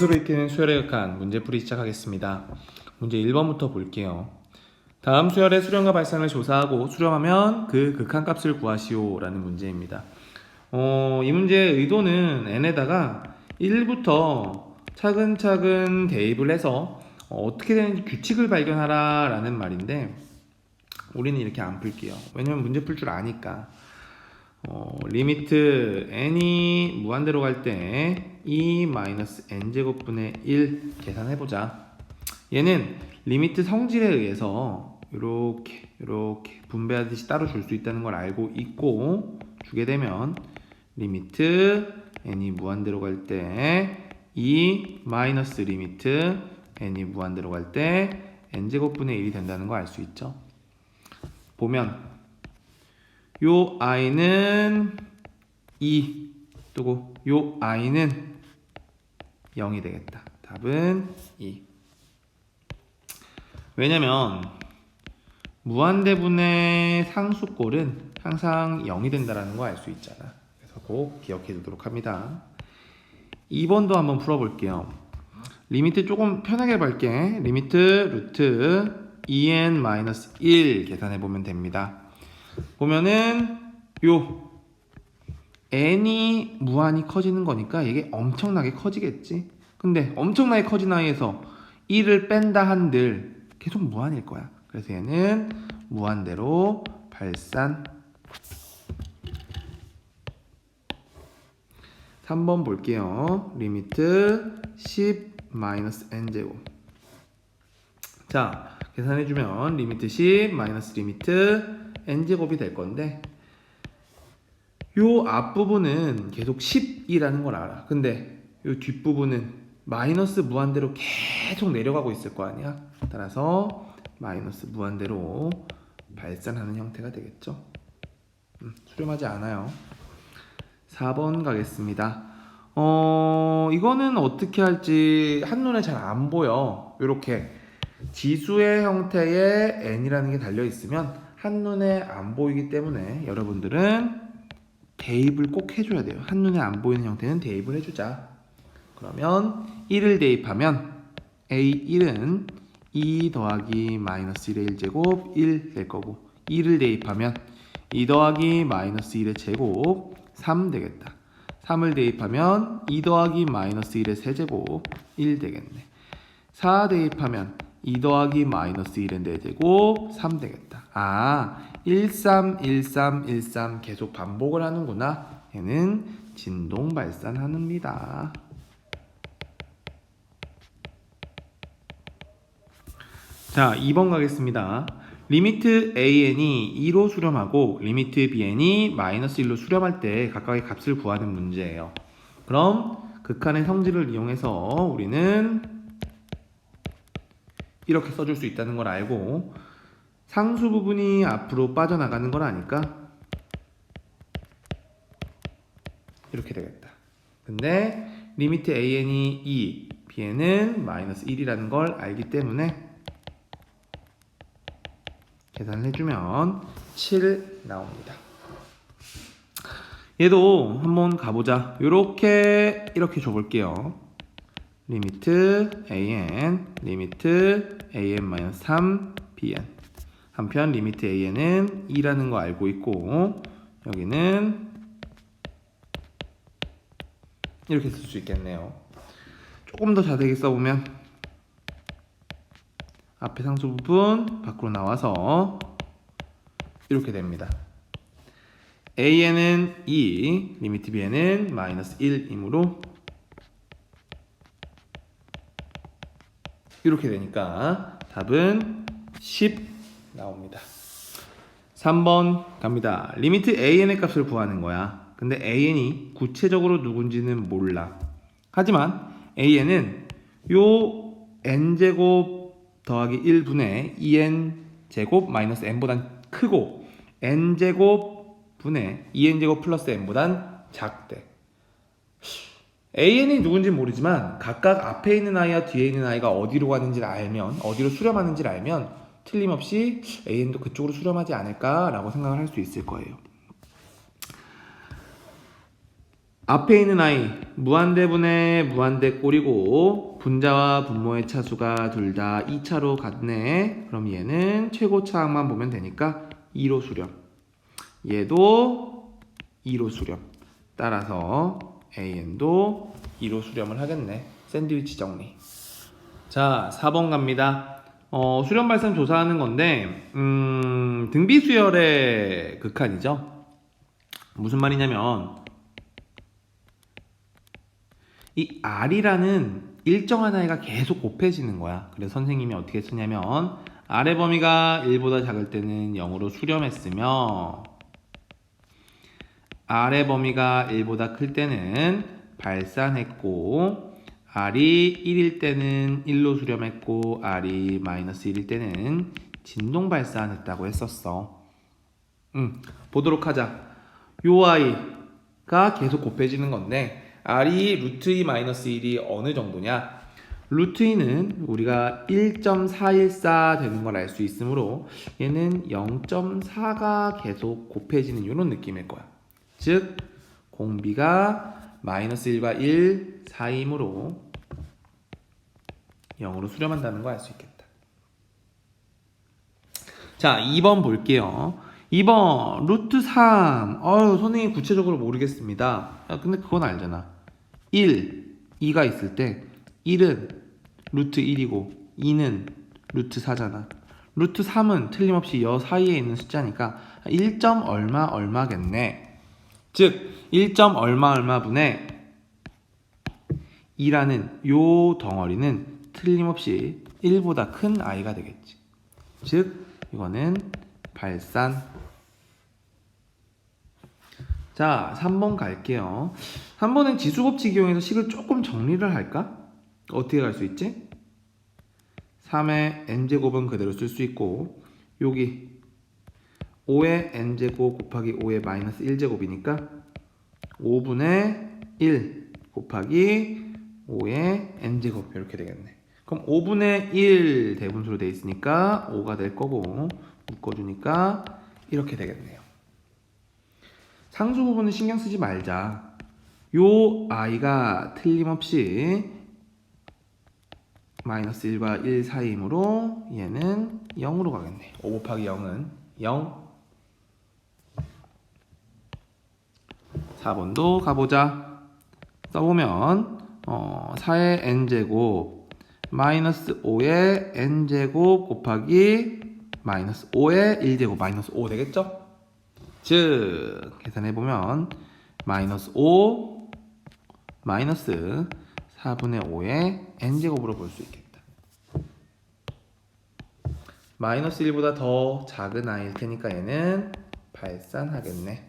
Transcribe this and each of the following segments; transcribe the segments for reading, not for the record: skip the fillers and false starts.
스스로 익히는 수열의 극한 문제풀이 시작하겠습니다. 문제 1번부터 볼게요. 다음 수열의 수렴과 발산을 조사하고 수렴하면 그 극한값을 구하시오 라는 문제입니다. 이 문제의 의도는 n에다가 1부터 차근차근 대입을 해서 어떻게 되는지 규칙을 발견하라 라는 말인데, 우리는 이렇게 안 풀게요. 왜냐면 문제 풀 줄 아니까. 리미트 n이 무한대로 갈 때 e-n제곱분의 1 계산해보자. 얘는 리미트 성질에 의해서 이렇게 분배하듯이 따로 줄 수 있다는 걸 알고 있고, 주게 되면 리미트 n이 무한대로 갈 때 e 마이너스 리미트 n이 무한대로 갈 때 n제곱분의 1이 된다는 거 알 수 있죠. 보면 요 i는 2 또고 요 i는 0이 되겠다. 답은 2. 왜냐면 무한대분의 상수꼴은 항상 0이 된다는 거 알 수 있잖아. 그래서 꼭 기억해 두도록 합니다. 2번도 한번 풀어볼게요. 리미트 조금 편하게 볼게. 리미트 루트 2n-1 계산해보면 됩니다. 보면은 요 n이 무한히 커지는 거니까 이게 엄청나게 커지겠지. 근데 엄청나게 커진 아이에서 1을 뺀다 한들 계속 무한일 거야. 그래서 얘는 무한대로 발산. 3번 볼게요. 리미트 10-n제곱. 자, 계산해주면 리미트 10 마이너스 리미트 n제곱이 될 건데, 요 앞부분은 계속 10이라는 걸 알아. 근데 요 뒷부분은 마이너스 무한대로 계속 내려가고 있을 거 아니야. 따라서 마이너스 무한대로 발산하는 형태가 되겠죠. 수렴하지 않아요. 4번 가겠습니다. 이거는 어떻게 할지 한눈에 잘 안 보여. 요렇게 지수의 형태의 n이라는 게 달려 있으면 한눈에 안 보이기 때문에 여러분들은 대입을 꼭 해줘야 돼요. 한눈에 안 보이는 형태는 대입을 해주자. 그러면 1을 대입하면 a1은 2 더하기 마이너스 1의 1제곱 1 될 거고, 2를 대입하면 2 더하기 마이너스 1의 제곱 3 되겠다. 3을 대입하면 2 더하기 마이너스 1의 세제곱 1 되겠네. 4 대입하면 2 더하기 마이너스 1의 4제곱 3 되겠다. 13, 13, 13 계속 반복을 하는구나. 얘는 진동 발산합니다. 자, 2번 가겠습니다. 리미트 an이 2로 수렴하고 리미트 bn이 마이너스 1로 수렴할 때 각각의 값을 구하는 문제예요. 그럼 극한의 성질을 이용해서 우리는 이렇게 써줄 수 있다는 걸 알고, 상수 부분이 앞으로 빠져나가는 걸 아니까 이렇게 되겠다. 근데 리미트 an이 2, bn은 마이너스 1이라는 걸 알기 때문에 계산을 해주면 7 나옵니다. 얘도 한번 가보자. 이렇게 줘볼게요. 리미트 an, 리미트 an-3 bn. 한편 리미트 an은 2라는 거 알고 있고, 여기는 이렇게 쓸 수 있겠네요. 조금 더 자세히 써보면 앞에 상수 부분 밖으로 나와서 이렇게 됩니다. an은 2, 리미트 bn은 마이너스 1이므로 이렇게 되니까 답은 10 나옵니다. 3번 갑니다. 리미트 an의 값을 구하는 거야. 근데 an이 구체적으로 누군지는 몰라. 하지만 an은 요 n제곱 더하기 1분의 2n제곱 마이너스 n보단 크고 n제곱 분의 2n제곱 플러스 n보단 작대. an이 누군지 모르지만 각각 앞에 있는 아이와 뒤에 있는 아이가 어디로 가는지를 알면, 어디로 수렴하는지를 알면 틀림없이 an도 그쪽으로 수렴하지 않을까라고 생각을 할 수 있을 거예요. 앞에 있는 i 무한대분의 무한대꼴이고 분자와 분모의 차수가 둘 다 2차로 같네. 그럼 얘는 최고차항만 보면 되니까 2로 수렴. 얘도 2로 수렴. 따라서 AN도 2로 수렴을 하겠네. 샌드위치 정리. 자, 4번 갑니다. 수렴 발생 조사하는 건데 등비수열의 극한이죠. 무슨 말이냐면 이 R이라는 일정한 아이가 계속 곱해지는 거야. 그래서 선생님이 어떻게 쓰냐면 R의 범위가 1보다 작을 때는 0으로 수렴했으며 R의 범위가 1보다 클 때는 발산했고 R이 1일 때는 1로 수렴했고 R이 마이너스 1일 때는 진동 발산했다고 했었어. 보도록 하자. 요 아이가 계속 곱해지는 건데 R이 루트 2 마이너스 1이 어느 정도냐? 루트 2는 우리가 1.414 되는 걸 알 수 있으므로 얘는 0.4가 계속 곱해지는 이런 느낌일 거야. 즉 공비가 마이너스 1과 1 사이므로 0으로 수렴한다는 거 알 수 있겠다. 자, 2번 볼게요. 2번 루트 3. 선생님 구체적으로 모르겠습니다. 근데 그건 알잖아. 1, 2가 있을 때 1은 루트 1이고 2는 루트 4잖아. 루트 3은 틀림없이 여 사이에 있는 숫자니까 1. 얼마 얼마겠네. 즉 1. 얼마 분의 2라는 요 덩어리는 틀림없이 1보다 큰 i가 되겠지. 즉 이거는 발산. 자, 3번 갈게요. 3번은 지수법칙 이용해서 식을 조금 정리를 할까? 어떻게 갈 수 있지? 3의 n제곱은 그대로 쓸 수 있고 여기 5의 n제곱 곱하기 5의 마이너스 1제곱이니까 5분의 1 곱하기 5의 n제곱 이렇게 되겠네. 그럼 5분의 1 대분수로 되어 있으니까 5가 될 거고 묶어주니까 이렇게 되겠네요. 상수 부분은 신경 쓰지 말자. 요 i가 틀림없이 마이너스 1과 1 사이이므로 얘는 0으로 가겠네. 5 곱하기 0은 0. 4번도 가보자. 써보면 4의 n제곱 마이너스 5의 n제곱 곱하기 마이너스 5의 1제곱 마이너스 5 되겠죠? 즉 계산해보면 마이너스 5 마이너스 4분의 5의 n제곱으로 볼 수 있겠다. 마이너스 1보다 더 작은 i일 테니까 얘는 발산하겠네.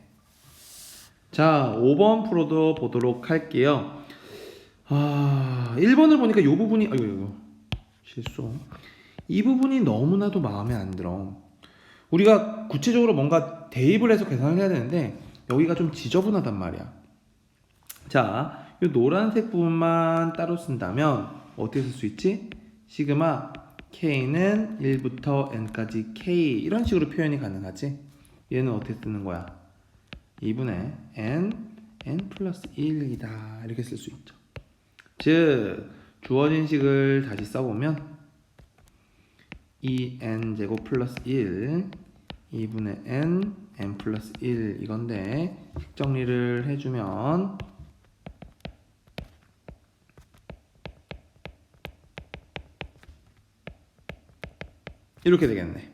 자, 5번 풀어도 보도록 할게요. 1번을 보니까 이 부분이 아이고 실수. 이 부분이 너무나도 마음에 안 들어. 우리가 구체적으로 뭔가 대입을 해서 계산을 해야 되는데 여기가 좀 지저분하단 말이야. 자, 이 노란색 부분만 따로 쓴다면 어떻게 쓸 수 있지? 시그마 k는 1부터 n까지 k 이런 식으로 표현이 가능하지. 얘는 어떻게 쓰는 거야? 2분의 n 플러스 1이다 이렇게 쓸 수 있죠. 즉 주어진 식을 다시 써보면 2n제곱 플러스 1 2분의 n 플러스 1 이건데 식 정리를 해주면 이렇게 되겠네.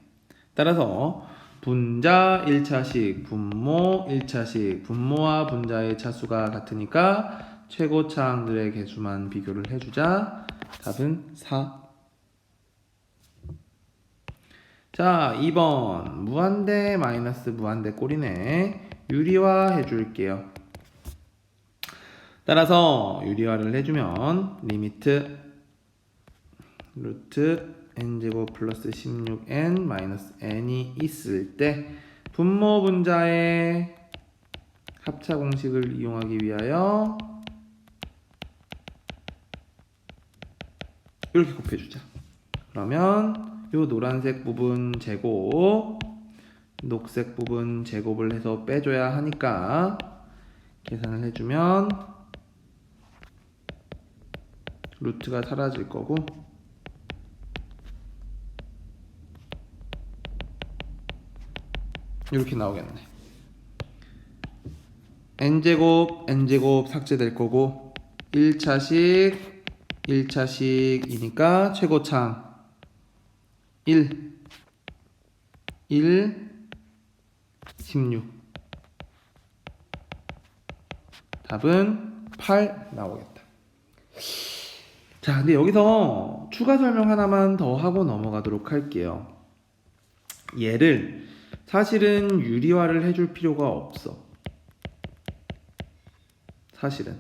따라서 분자 1차식, 분모 1차식, 분모와 분자의 차수가 같으니까 최고차항들의 개수만 비교를 해주자. 답은 4. 자, 2번 무한대 마이너스 무한대 꼴이네. 유리화 해줄게요. 따라서 유리화를 해주면 리미트 루트 n제곱 플러스 16n 마이너스 n이 있을 때 분모 분자의 합차 공식을 이용하기 위하여 이렇게 곱해주자. 그러면 이 노란색 부분 제곱 녹색 부분 제곱을 해서 빼줘야 하니까 계산을 해주면 루트가 사라질 거고 이렇게 나오겠네. n제곱 삭제될 거고 1차식이니까 최고창 1 16 답은 8 나오겠다. 자, 근데 여기서 추가 설명 하나만 더 하고 넘어가도록 할게요. 얘를 사실은 유리화를 해줄 필요가 없어. 사실은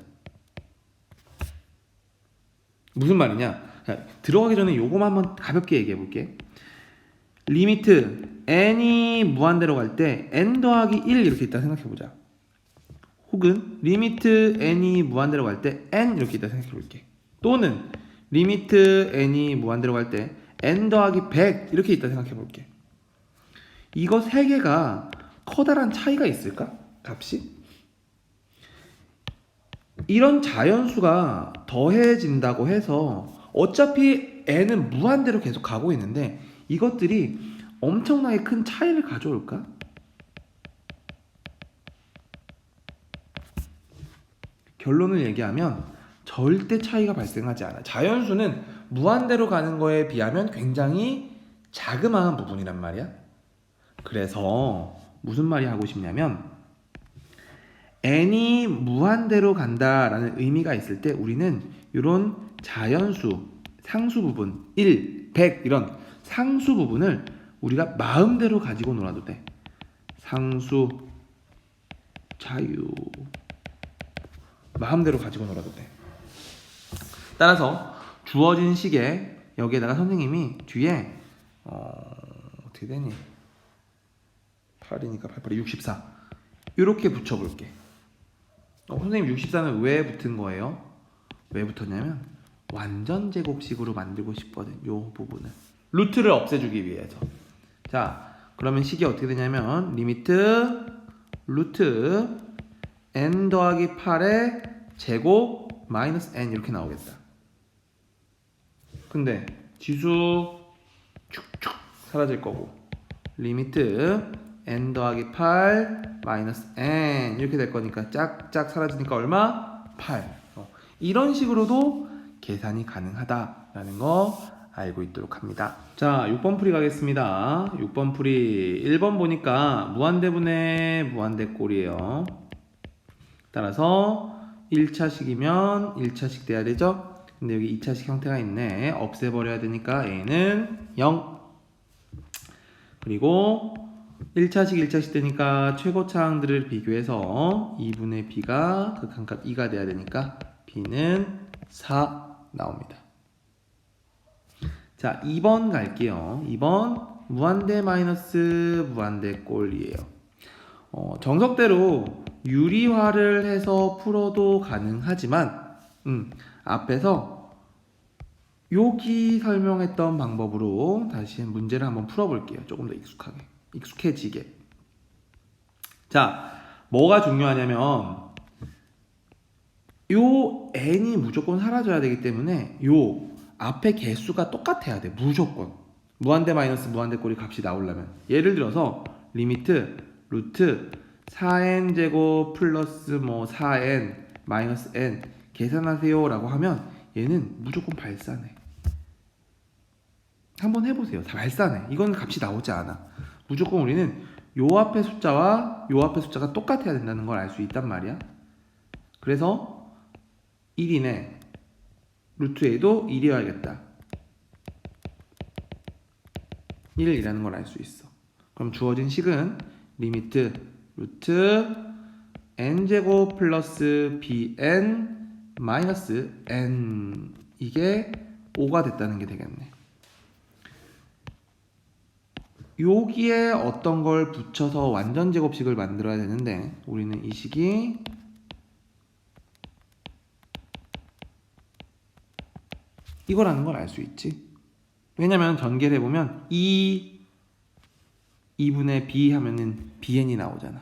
무슨 말이냐? 자, 들어가기 전에 요거만 한번 가볍게 얘기해 볼게. 리미트 n이 무한대로 갈 때 n 더하기 1 이렇게 있다 생각해 보자. 혹은 리미트 n이 무한대로 갈 때 n 이렇게 있다 생각해 볼게. 또는 리미트 n이 무한대로 갈 때 n 더하기 100 이렇게 있다 생각해 볼게. 이거 세 개가 커다란 차이가 있을까? 값이? 이런 자연수가 더해진다고 해서 어차피 n은 무한대로 계속 가고 있는데 이것들이 엄청나게 큰 차이를 가져올까? 결론을 얘기하면 절대 차이가 발생하지 않아. 자연수는 무한대로 가는 거에 비하면 굉장히 자그마한 부분이란 말이야. 그래서 무슨 말이 하고 싶냐면 n이 무한대로 간다라는 의미가 있을 때 우리는 이런 자연수, 상수 부분 1, 100 이런 상수 부분을 우리가 마음대로 가지고 놀아도 돼. 상수, 자유 마음대로 가지고 놀아도 돼. 따라서 주어진 식에 여기에다가 선생님이 뒤에 어떻게 되니? 8이니까 8, 8이 64 이렇게 붙여볼게. 선생님 64는 왜 붙은 거예요? 왜 붙었냐면 완전 제곱식으로 만들고 싶거든. 요 부분을 루트를 없애주기 위해서. 자, 그러면 식이 어떻게 되냐면 리미트 루트 n 더하기 8의 제곱 마이너스 n 이렇게 나오겠다. 근데 지수 축축 사라질 거고 리미트 n 더하기 8 마이너스 n 이렇게 될 거니까 짝짝 사라지니까 얼마? 8. 이런 식으로도 계산이 가능하다라는 거 알고 있도록 합니다. 자, 6번 풀이 가겠습니다. 6번 풀이 1번 보니까 무한대분의 무한대꼴이에요. 따라서 1차식이면 1차식 돼야 되죠? 근데 여기 2차식 형태가 있네. 없애버려야 되니까 a는 0. 그리고 1차식 되니까 최고차항들을 비교해서 2분의 b가 극한값 2가 돼야 되니까 b는 4 나옵니다. 자, 2번 갈게요. 2번 무한대 마이너스 무한대 꼴이에요. 정석대로 유리화를 해서 풀어도 가능하지만 앞에서 여기 설명했던 방법으로 다시 문제를 한번 풀어볼게요. 조금 더 익숙해지게. 자, 뭐가 중요하냐면 요 n이 무조건 사라져야 되기 때문에 요 앞에 개수가 똑같아야 돼. 무조건. 무한대 마이너스 무한대 꼴이 값이 나오려면. 예를 들어서 리미트 루트 4n 제곱 플러스 4n 마이너스 n 계산하세요 라고 하면 얘는 무조건 발산해. 한번 해보세요. 다 발산해. 이건 값이 나오지 않아. 무조건 우리는 요 앞에 숫자와 요 앞에 숫자가 똑같아야 된다는 걸 알 수 있단 말이야. 그래서 1이네. 루트 a도 1이어야겠다. 1이라는 걸 알 수 있어. 그럼 주어진 식은 리미트 루트 n제곱 플러스 bn 마이너스 n 이게 5가 됐다는 게 되겠네. 여기에 어떤 걸 붙여서 완전 제곱식을 만들어야 되는데 우리는 이 식이 이거라는 걸 알 수 있지. 왜냐면 전개를 해보면 2분의 b 하면은 bn이 나오잖아.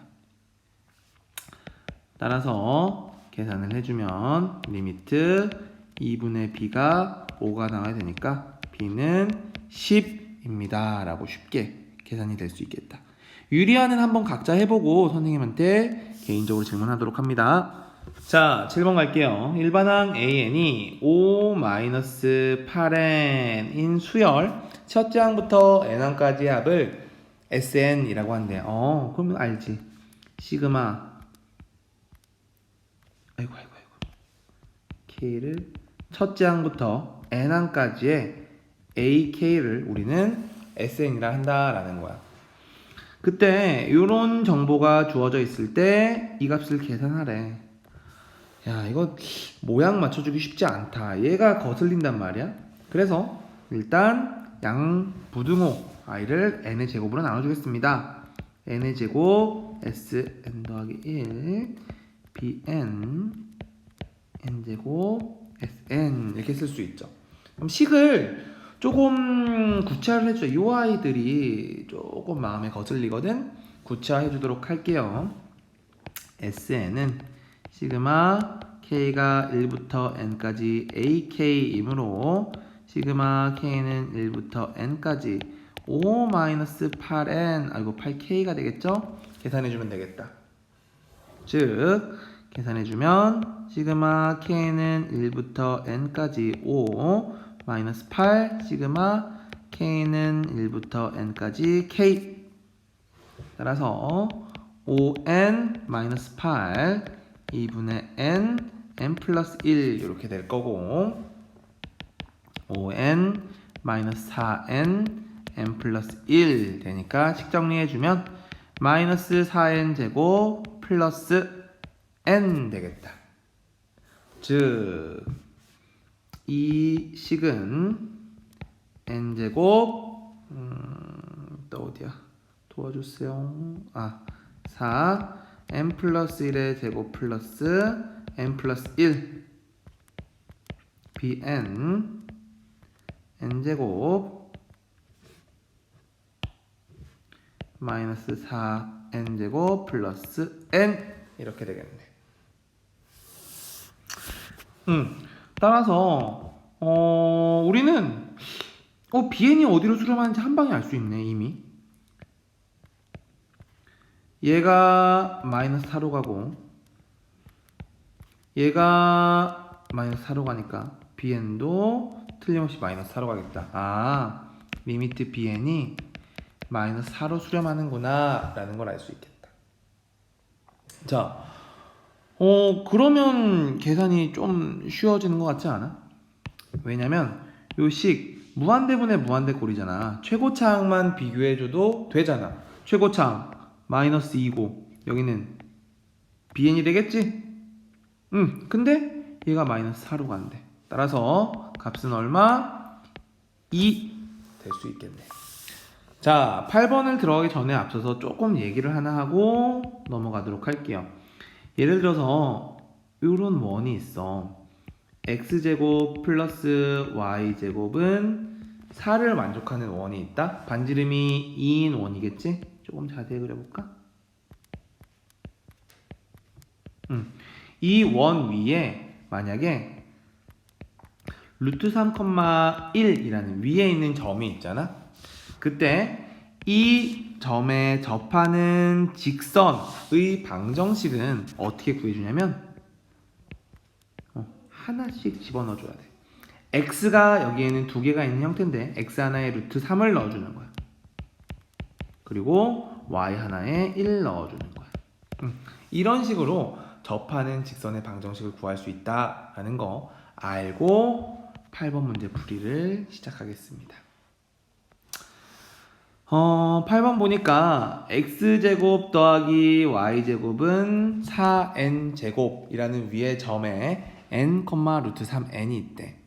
따라서 계산을 해주면 리미트 2분의 b가 5가 나와야 되니까 b는 10입니다 라고 쉽게 계산이 될 수 있겠다. 유리화는 한번 각자 해보고 선생님한테 개인적으로 질문하도록 합니다. 자, 7번 갈게요. 일반항 AN이 5-8n인 수열 첫째 항부터 n항까지의 합을 SN이라고 한대요. 그러면 알지. 시그마 K를 첫째 항부터 n항까지의 AK를 우리는 SN이라 한다라는 거야. 그때 이런 정보가 주어져 있을 때 이 값을 계산하래. 야, 이거 모양 맞춰주기 쉽지 않다. 얘가 거슬린단 말이야. 그래서 일단 양 부등호 i를 n의 제곱으로 나눠주겠습니다. n의 제곱 sn 더하기 1 bn n 제곱 sn 이렇게 쓸 수 있죠. 그럼 식을 조금 구체화를 해주죠. 이 아이들이 조금 마음에 거슬리거든. 구체화해 주도록 할게요. sn은 시그마 k가 1부터 n까지 ak이므로 시그마 k는 1부터 n까지 5-8n 8k가 되겠죠? 계산해주면 되겠다. 즉 계산해주면 시그마 k는 1부터 n까지 5-8 시그마 k는 1부터 n까지 k 따라서 5n-8 2분의 n 플러스 1 이렇게 될 거고 5n-4n n 플러스 1 되니까 식 정리해주면 마이너스 4n 제곱 플러스 n 되겠다. 즉 이 식은 n 제곱 또 어디야? 도와주세요. 4 n 플러스 1의 제곱 플러스 n 플러스 1 bn n 제곱 마이너스 4n 제곱 플러스 n 이렇게 되겠네. 따라서 우리는 bn이 어디로 수렴하는지 한 방에 알 수 있네. 이미 얘가 마이너스 4로 가고 얘가 마이너스 4로 가니까 bn도 틀림없이 마이너스 4로 가겠다. 리미트 bn이 마이너스 4로 수렴하는구나 라는 걸 알 수 있겠다. 자, 그러면 계산이 좀 쉬워지는 것 같지 않아? 왜냐면 요 식 무한대분의 무한대꼴이잖아. 최고차항만 비교해줘도 되잖아. 최고차항 마이너스 2고 여기는 bn이 되겠지? 근데 얘가 마이너스 4로 간대. 따라서 값은 얼마? 2 될 수 있겠네. 자, 8번을 들어가기 전에 앞서서 조금 얘기를 하나 하고 넘어가도록 할게요. 예를 들어서 이런 원이 있어. x제곱 플러스 y제곱은 4를 만족하는 원이 있다. 반지름이 2인 원이겠지? 조금 자세히 그려볼까? 이 원 위에 만약에 루트 3,1이라는 위에 있는 점이 있잖아. 그때 이 점에 접하는 직선의 방정식은 어떻게 구해주냐면 하나씩 집어넣어줘야 돼. x가 여기에는 두 개가 있는 형태인데 x 하나에 루트 3을 넣어주는 거야. 그리고 y 하나에 1 넣어주는 거야. 이런 식으로 접하는 직선의 방정식을 구할 수 있다라는 거 알고 8번 문제 풀이를 시작하겠습니다. 8번 보니까 x제곱 더하기 y제곱은 4n제곱이라는 위의 점에 n, 루트 3n이 있대.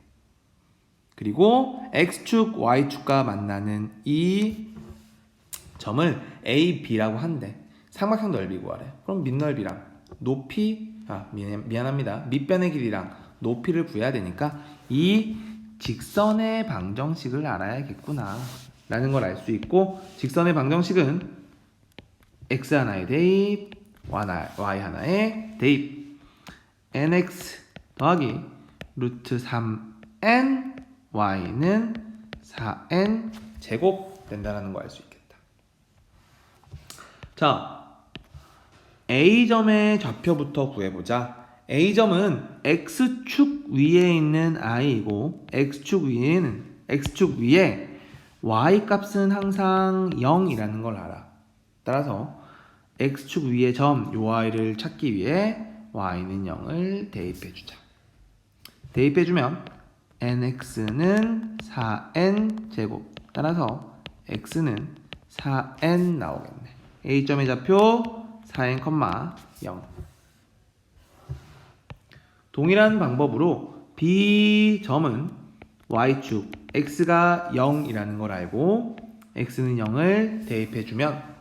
그리고 x축, y축과 만나는 이 점을 a, b라고 한대. 삼각형 넓이 구하래. 그럼 밑넓이랑 높이, 미안합니다. 밑변의 길이랑 높이를 구해야 되니까 이 직선의 방정식을 알아야겠구나 라는 걸 알 수 있고, 직선의 방정식은 x 하나에 대입 y 하나에 대입 nx 더하기 루트 3n y는 4n 제곱 된다는 거 알 수 있겠다. 자, A점의 좌표부터 구해보자. A점은 X축 위에 있는 I이고 X축 위에 Y 값은 항상 0이라는 걸 알아. 따라서 X축 위의 점 요 Y를 찾기 위해 Y는 0을 대입해주자. 대입해주면 NX는 4N 제곱. 따라서 X는 4N 나오겠네. A점의 좌표 4N, 0. 동일한 방법으로 B점은 Y축 X가 0이라는 걸 알고 X는 0을 대입해주면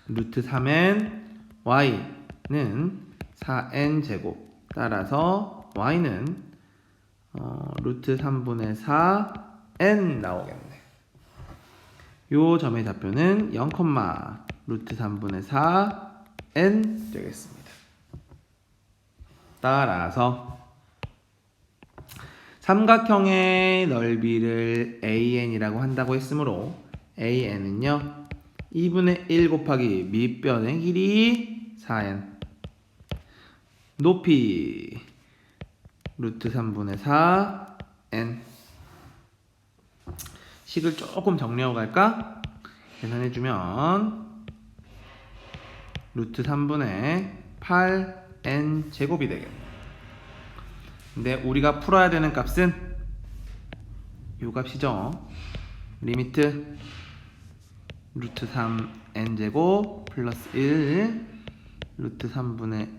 루트 3N Y는 4N 제곱. 따라서 Y는 루트 3분의 4N 나오겠네. 요 점의 좌표는 0, 루트 3분의 4N 되겠습니다. 따라서 삼각형의 넓이를 AN이라고 한다고 했으므로 AN은요 2분의 1 곱하기 밑변의 길이 4N 높이 루트 3분의 4N. 식을 조금 정리하고 갈까? 계산해주면 루트 3분의 8N 제곱이 되겠네. 근데 우리가 풀어야 되는 값은 요 값이죠. 리미트 루트 3N 제곱 플러스 1 루트 3분의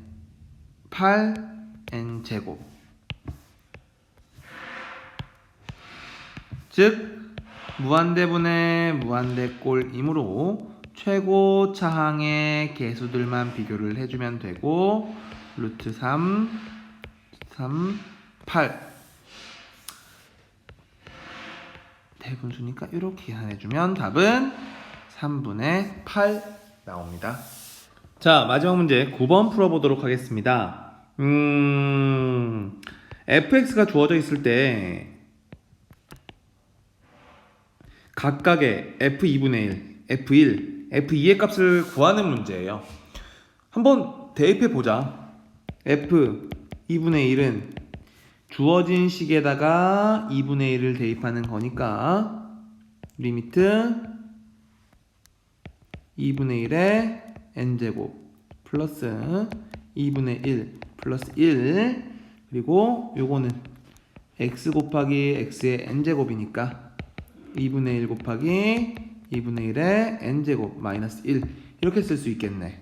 8N 제곱. 즉 무한대분의 무한대꼴이므로 최고 차항의 개수들만 비교를 해주면 되고 루트 3, 8 대분수니까 이렇게 계산해주면 답은 3분의 8 나옵니다. 자, 마지막 문제 9번 풀어보도록 하겠습니다. fx가 주어져 있을 때 각각의 f2분의 1, f1, f2의 값을 구하는 문제예요. 한번 대입해보자. f2분의 1은 주어진 식에다가 2분의 1을 대입하는 거니까 리미트 2분의 1에 n제곱 플러스 2분의 1 플러스 1 그리고 요거는 x 곱하기 x의 n제곱이니까 2분의 1 곱하기 2분의 1에 n제곱 마이너스 1 이렇게 쓸 수 있겠네.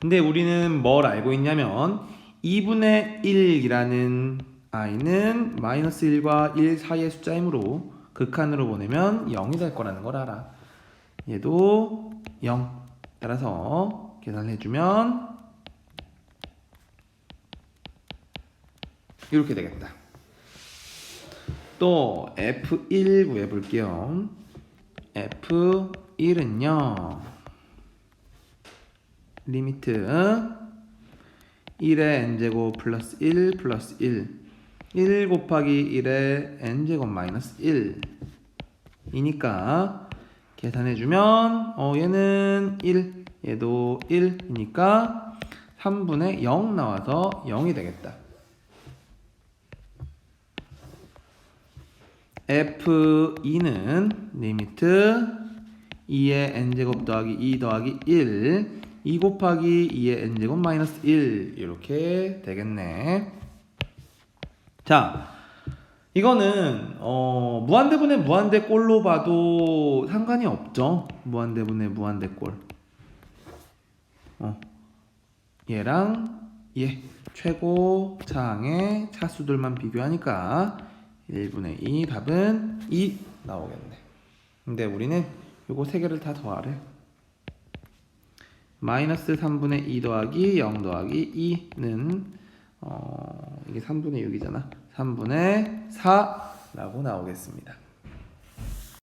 근데 우리는 뭘 알고 있냐면 2분의 1이라는 i는 마이너스 1과 1 사이의 숫자이므로 극한으로 보내면 0이 될 거라는 걸 알아. 얘도 0. 따라서 계산을 해주면 이렇게 되겠다. 또 F1 구해볼게요. F1은요 리미트 1의 n제곱 플러스 1 플러스 1 곱하기 1의 n제곱 마이너스 1 이니까 계산해주면 얘는 1 얘도 1이니까 3분의 0 나와서 0이 되겠다. F2는 리미트 2의 n제곱 더하기 2 더하기 1 2 곱하기 2의 n제곱 마이너스 1 이렇게 되겠네. 자, 이거는 무한대분의 무한대꼴로 봐도 상관이 없죠. 무한대분의 무한대꼴. 얘랑 얘 최고 차항의 차수들만 비교하니까 1분의 2 답은 2 나오겠네. 근데 우리는 요거 세 개를 다 더하래. 마이너스 3분의 2 더하기 0 더하기 2는 이게 3분의 6이잖아. 3분의 4라고 나오겠습니다.